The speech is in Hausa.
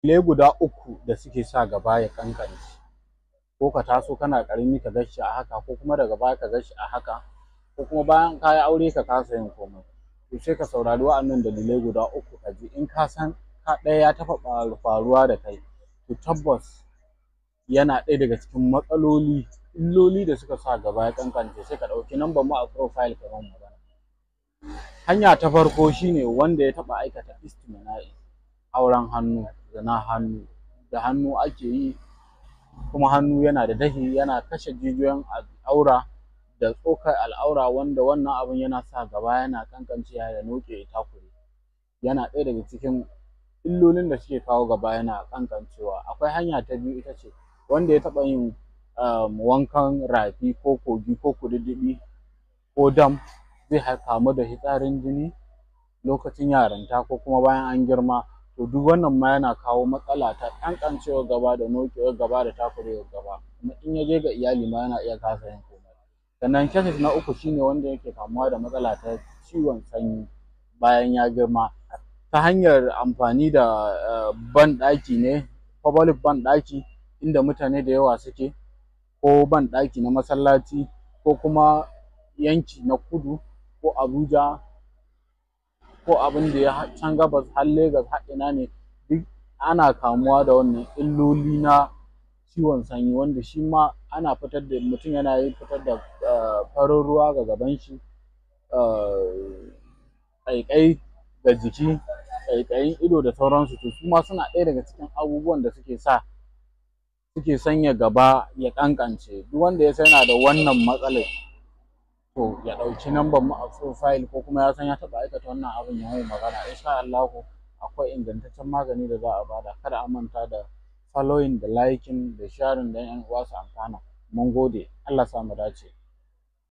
Dalilai guda uku da suke sa gaba ya ƙanƙance, ko ka taso kana ƙarami ka ga shi a haka, ko kuma daga baya ka ga shi a haka, ko kuma bayan ka yi aure ka kasa yin komai. To sai ka saurari wa'annan dalilai guda uku ka ji, in ka san ɗaya ya taɓa faruwa da kai, to tabbas yana ɗaya daga cikin matsaloli, illoli da suka sa gaba ya ƙanƙance, sai ka ɗauki number mu a profile ka mun magana. Hanya ta farko shine wanda ya taɓa aikata istimina'i, auren hannu, zina hannu, da hannu ake yi, kuma hannu yana da dahi, yana kashe jijiyoyin al'aura da tsokar al'aura, wanda wannan abun yana sa gaba yana ƙanƙancewa ya noƙe ya takure. Yana ɗaya daga cikin illolin da suke kawo gaba yana ƙanƙancewa. Akwai hanya ta biyu, ita ce wanda ya taɓa yin wankan rafi ko kogi ko kududdufi ko dam, zai kamu da fitsarin jini lokacin yarinta ko kuma bayan an girma. To duk wannan ma yana kawo matsala ta ƙanƙancewar gaba da noƙewar gaba da takurewar gaba, kuma in ya je ga iyali ma yana iya kasa yin komai. Sannan cases na uku shine wanda yake kamuwa da matsala ta ciwon sanyi bayan ya girma, ta hanyar amfani da banɗaki ne, public banɗaki inda mutane da yawa suke, ko banɗaki na masallaci, ko kuma yanki na kudu ko Abuja ko abin da ya can gabas har Legas har ina ne, duk ana kamuwa da wannan illoli na ciwon sanyi, wanda shi ma ana fitar da mutum yana fitar da farin ruwa ga gaban shi, ƙaiƙayi ga jiki, ƙaiƙayin ido da sauransu. To su ma suna ɗaya daga cikin abubuwan da suke sanya gaba ya ƙanƙance. Duk wanda ya san yana da wannan matsalar, to ya ɗauki number mu a profile, ko kuma ya san ya taɓa aikata wannan abun ya mun magana. Insha Allahu akwai ingantaccen magani da za a bada. Kada a manta da following, da liking, da sharing don 'yan uwa su amfana. Mun gode, Allah sa mu dace.